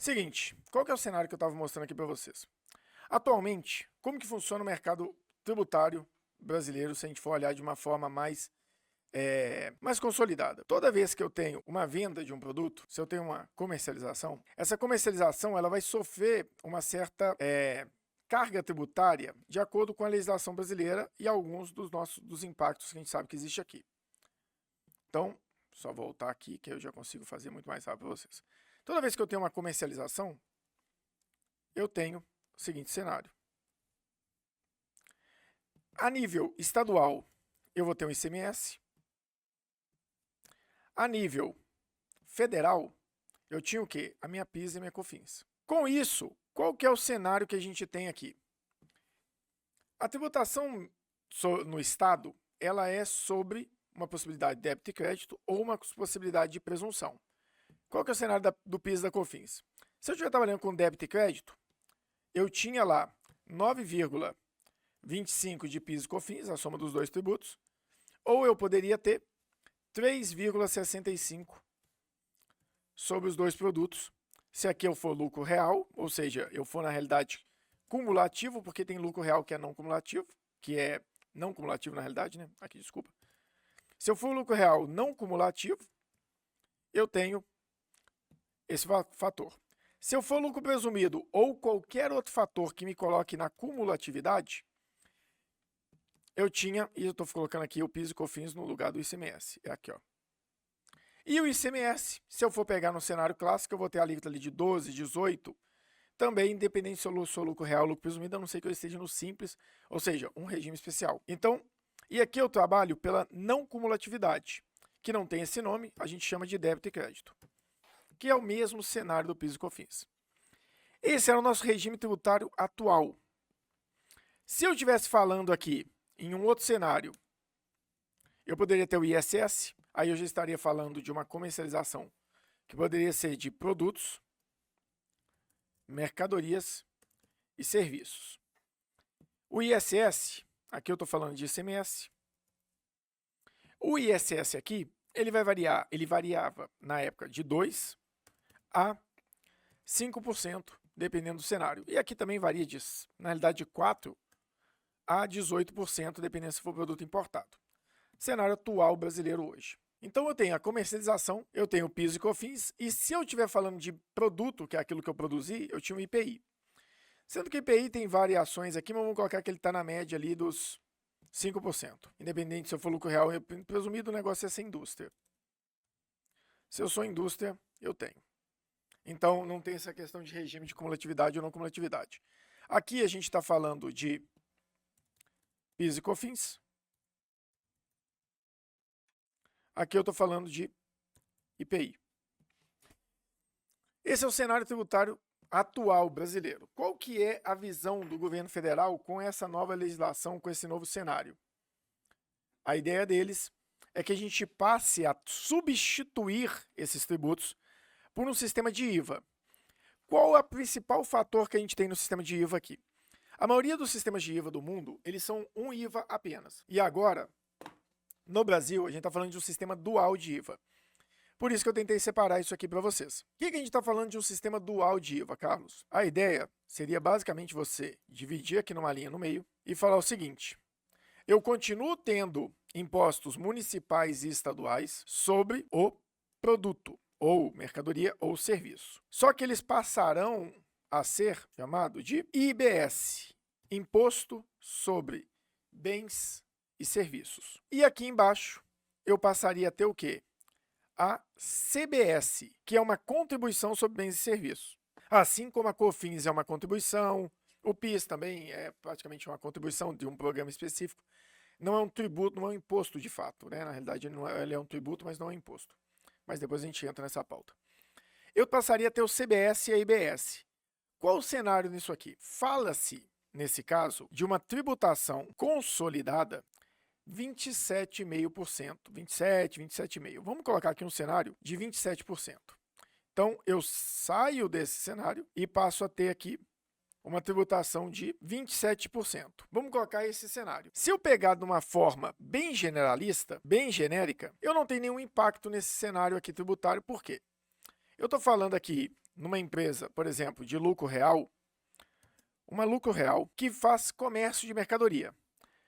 Seguinte, qual que é o cenário que eu estava mostrando aqui para vocês? Atualmente, como que funciona o mercado tributário brasileiro, se a gente for olhar de uma forma mais consolidada? Toda vez que eu tenho uma venda de um produto, se eu tenho uma comercialização, essa comercialização ela vai sofrer uma certa carga tributária de acordo com a legislação brasileira e alguns dos impactos que a gente sabe que existe aqui. Então, só voltar aqui que eu já consigo fazer muito mais rápido para vocês. Toda vez que eu tenho uma comercialização, eu tenho o seguinte cenário. A nível estadual, eu vou ter um ICMS. A nível federal, eu tinha o quê? A minha PIS e a minha COFINS. Com isso, qual que é o cenário que a gente tem aqui? A tributação no estado, ela é sobre uma possibilidade de débito e crédito ou uma possibilidade de presunção. Qual que é o cenário do PIS e da COFINS? Se eu estiver trabalhando com débito e crédito, eu tinha lá 9,25 de PIS e COFINS, a soma dos dois tributos, ou eu poderia ter 3,65 sobre os dois produtos, se aqui eu for lucro real, ou seja, eu for na realidade cumulativo, porque tem lucro real que é não cumulativo, que é não cumulativo na realidade, né? Aqui, desculpa. Se eu for lucro real não cumulativo, eu tenho esse fator. Se eu for lucro presumido ou qualquer outro fator que me coloque na cumulatividade, eu tinha, e eu estou colocando aqui o PIS e COFINS no lugar do ICMS. É aqui, ó. E o ICMS, se eu for pegar no cenário clássico, eu vou ter a alíquota ali de 12, 18, também independente se eu sou lucro real ou lucro presumido, a não ser que eu esteja no simples, ou seja, um regime especial. Então, e aqui eu trabalho pela não cumulatividade, que não tem esse nome, a gente chama de débito e crédito, que é o mesmo cenário do PIS e COFINS. Esse era o nosso regime tributário atual. Se eu estivesse falando aqui em um outro cenário, eu poderia ter o ISS, aí eu já estaria falando de uma comercialização que poderia ser de produtos, mercadorias e serviços. O ISS, aqui eu estou falando de ICMS. O ISS aqui, ele vai variar, ele variava na época de 2% a 5%, dependendo do cenário. E aqui também varia na realidade, de 4% a 18%, dependendo se for produto importado. Cenário atual brasileiro hoje. Então eu tenho a comercialização, eu tenho o PIS e COFINS, e se eu estiver falando de produto, que é aquilo que eu produzi, eu tinha um IPI. Sendo que o IPI tem variações aqui, mas vamos colocar que ele está na média ali dos 5%. Independente se eu for lucro real ou presumido, o negócio é ser indústria. Se eu sou indústria, eu tenho. Então não tem essa questão de regime de cumulatividade ou não cumulatividade. Aqui a gente está falando de PIS e COFINS. Aqui eu estou falando de IPI. Esse é o cenário tributário atual brasileiro. Qual que é a visão do governo federal com essa nova legislação, com esse novo cenário? A ideia deles é que a gente passe a substituir esses tributos por um sistema de IVA. Qual é o principal fator que a gente tem no sistema de IVA aqui? A maioria dos sistemas de IVA do mundo, eles são um IVA apenas. E agora, no Brasil, a gente está falando de um sistema dual de IVA. Por isso que eu tentei separar isso aqui para vocês. O que a gente está falando de um sistema dual de IVA, Carlos? A ideia seria basicamente você dividir aqui numa linha no meio e falar o seguinte: eu continuo tendo impostos municipais e estaduais sobre o produto, ou mercadoria, ou serviço. Só que eles passarão a ser chamado de IBS, Imposto sobre Bens e Serviços. E aqui embaixo eu passaria a ter o quê? A CBS, que é uma contribuição sobre bens e serviços. Assim como a COFINS é uma contribuição, o PIS também é praticamente uma contribuição de um programa específico. Não é um tributo, não é um imposto de fato, né? Na realidade ele é um tributo, mas não é um imposto. Mas depois a gente entra nessa pauta. Eu passaria a ter o CBS e a IBS. Qual o cenário nisso aqui? Fala-se, nesse caso, de uma tributação consolidada 27,5%, 27, 27,5%. Vamos colocar aqui um cenário de 27%. Então, eu saio desse cenário e passo a ter aqui uma tributação de 27%. Vamos colocar esse cenário. Se eu pegar de uma forma bem generalista, bem genérica, eu não tenho nenhum impacto nesse cenário aqui tributário. Por quê? Eu estou falando aqui numa empresa, por exemplo, de lucro real, uma lucro real que faz comércio de mercadoria.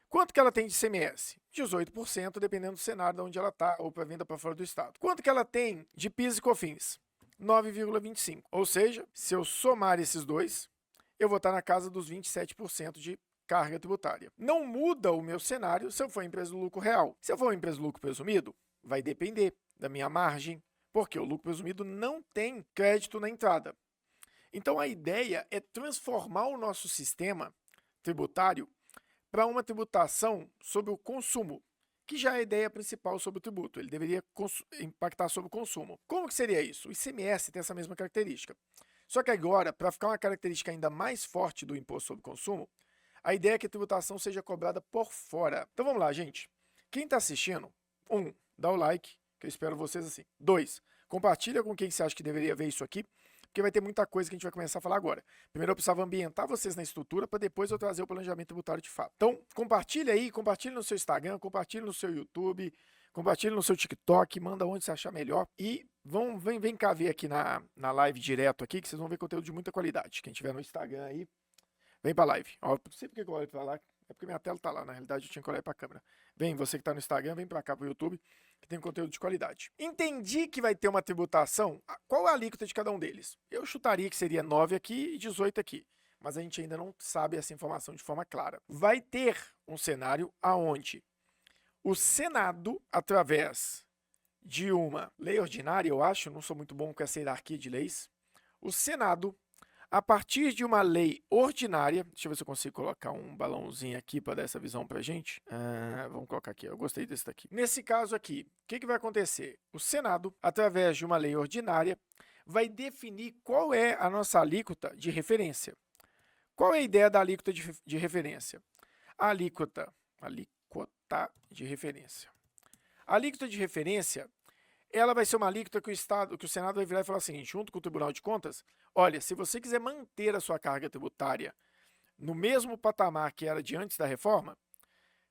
Quanto que ela tem de ICMS? 18%, dependendo do cenário de onde ela está, ou para venda para fora do estado. Quanto que ela tem de PIS e COFINS? 9,25%. Ou seja, se eu somar esses dois, eu vou estar na casa dos 27% de carga tributária. Não muda o meu cenário se eu for empresa do lucro real. Se eu for uma empresa do lucro presumido, vai depender da minha margem, porque o lucro presumido não tem crédito na entrada. Então, a ideia é transformar o nosso sistema tributário para uma tributação sobre o consumo, que já é a ideia principal sobre o tributo. Ele deveria impactar sobre o consumo. Como que seria isso? O ICMS tem essa mesma característica. Só que agora, para ficar uma característica ainda mais forte do imposto sobre o consumo, a ideia é que a tributação seja cobrada por fora. Então vamos lá, gente. Quem está assistindo, 1, dá o like, que eu espero vocês assim. 2, compartilha com quem você acha que deveria ver isso aqui, porque vai ter muita coisa que a gente vai começar a falar agora. Primeiro eu precisava ambientar vocês na estrutura para depois eu trazer o planejamento tributário de fato. Então, compartilha aí, compartilha no seu Instagram, compartilha no seu YouTube, compartilha no seu TikTok, manda onde você achar melhor. E vem cá ver aqui na live direto aqui, que vocês vão ver conteúdo de muita qualidade. Quem tiver no Instagram aí, vem pra live. Ó, não sei porque eu olho pra lá, é porque minha tela tá lá. Na realidade, eu tinha que olhar pra câmera. Vem, você que tá no Instagram, vem pra cá pro YouTube, que tem conteúdo de qualidade. Entendi que vai ter uma tributação. Qual é a alíquota de cada um deles? Eu chutaria que seria 9 aqui e 18 aqui. Mas a gente ainda não sabe essa informação de forma clara. Vai ter um cenário aonde o Senado, através de uma lei ordinária, eu acho, não sou muito bom com essa hierarquia de leis, o Senado, a partir de uma lei ordinária, deixa eu ver se eu consigo colocar um balãozinho aqui para dar essa visão para a gente. Vamos colocar aqui, eu gostei desse daqui. Nesse caso aqui, o que vai acontecer? O Senado, através de uma lei ordinária, vai definir qual é a nossa alíquota de referência. Qual é a ideia da alíquota de referência? A alíquota de referência. A alíquota de referência, ela vai ser uma alíquota que o Senado vai virar e falar o seguinte, junto com o Tribunal de Contas, olha, se você quiser manter a sua carga tributária no mesmo patamar que era de antes da reforma,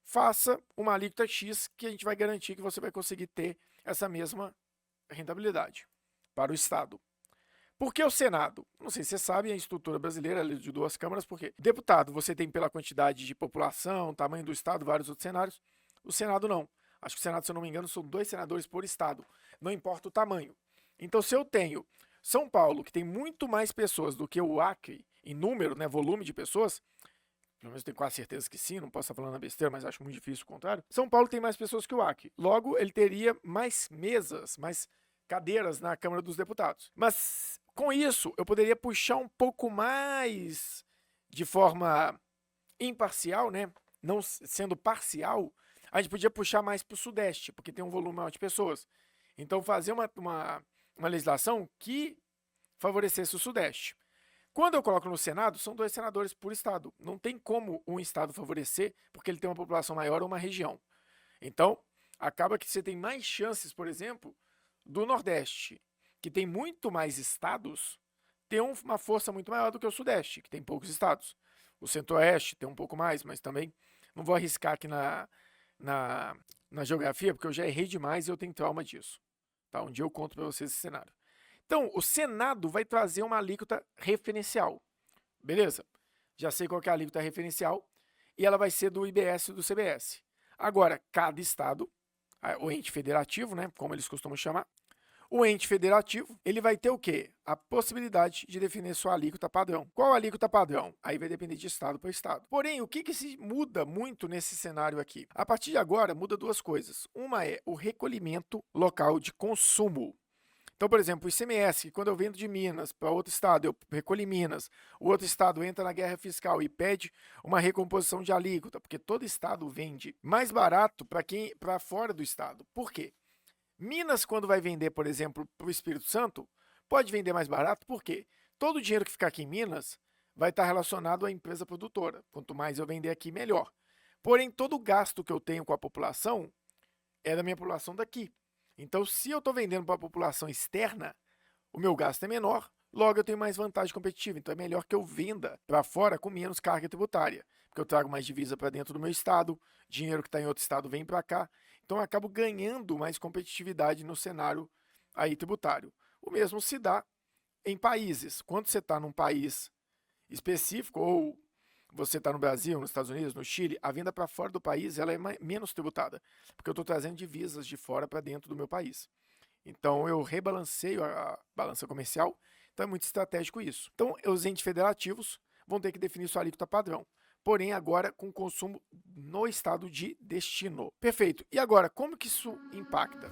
faça uma alíquota X que a gente vai garantir que você vai conseguir ter essa mesma rentabilidade para o Estado. Por que o Senado? Não sei se você sabe, a estrutura brasileira é de 2 câmaras, porque deputado você tem pela quantidade de população, tamanho do Estado, vários outros cenários. O Senado não. Acho que o Senado, se eu não me engano, são 2 senadores por Estado. Não importa o tamanho. Então, se eu tenho São Paulo, que tem muito mais pessoas do que o Acre, em número, né, volume de pessoas, pelo menos eu tenho quase certeza que sim, não posso estar falando besteira, mas acho muito difícil o contrário. São Paulo tem mais pessoas que o Acre. Logo, ele teria mais mesas, mais cadeiras na Câmara dos Deputados. Mas, com isso, eu poderia puxar um pouco mais de forma imparcial, né? Não sendo parcial, a gente podia puxar mais para o Sudeste, porque tem um volume maior de pessoas. Então, fazer uma legislação que favorecesse o Sudeste. Quando eu coloco no Senado, são 2 senadores por estado. Não tem como um estado favorecer, porque ele tem uma população maior ou uma região. Então, acaba que você tem mais chances, por exemplo, do Nordeste, que tem muito mais estados, ter uma força muito maior do que o Sudeste, que tem poucos estados. O Centro-Oeste tem um pouco mais, mas também não vou arriscar aqui na geografia, porque eu já errei demais e eu tenho trauma disso. Tá? Um dia eu conto para vocês esse cenário. Então, o Senado vai trazer uma alíquota referencial. Beleza? Já sei qual que é a alíquota referencial e ela vai ser do IBS e do CBS. Agora, cada estado, o ente federativo, né, como eles costumam chamar, o ente federativo, ele vai ter o quê? A possibilidade de definir sua alíquota padrão. Qual a alíquota padrão? Aí vai depender de estado para estado. Porém, o que se muda muito nesse cenário aqui? A partir de agora, muda 2 coisas. Uma é o recolhimento local de consumo. Então, por exemplo, o ICMS, quando eu vendo de Minas para outro estado, eu recolho em Minas, o outro estado entra na guerra fiscal e pede uma recomposição de alíquota, porque todo estado vende mais barato para fora do estado. Por quê? Minas, quando vai vender, por exemplo, para o Espírito Santo, pode vender mais barato, porque todo o dinheiro que ficar aqui em Minas vai estar relacionado à empresa produtora. Quanto mais eu vender aqui, melhor. Porém, todo o gasto que eu tenho com a população é da minha população daqui. Então, se eu estou vendendo para a população externa, o meu gasto é menor, logo eu tenho mais vantagem competitiva. Então, é melhor que eu venda para fora com menos carga tributária, porque eu trago mais divisa para dentro do meu estado, dinheiro que está em outro estado vem para cá. Então, eu acabo ganhando mais competitividade no cenário aí tributário. O mesmo se dá em países. Quando você está num país específico, ou você está no Brasil, nos Estados Unidos, no Chile, a venda para fora do país ela é menos tributada, porque eu estou trazendo divisas de fora para dentro do meu país. Então eu rebalanceio a balança comercial, então é muito estratégico isso. Então os entes federativos vão ter que definir sua alíquota padrão, porém agora com consumo no estado de destino. Perfeito. E agora, como que isso impacta?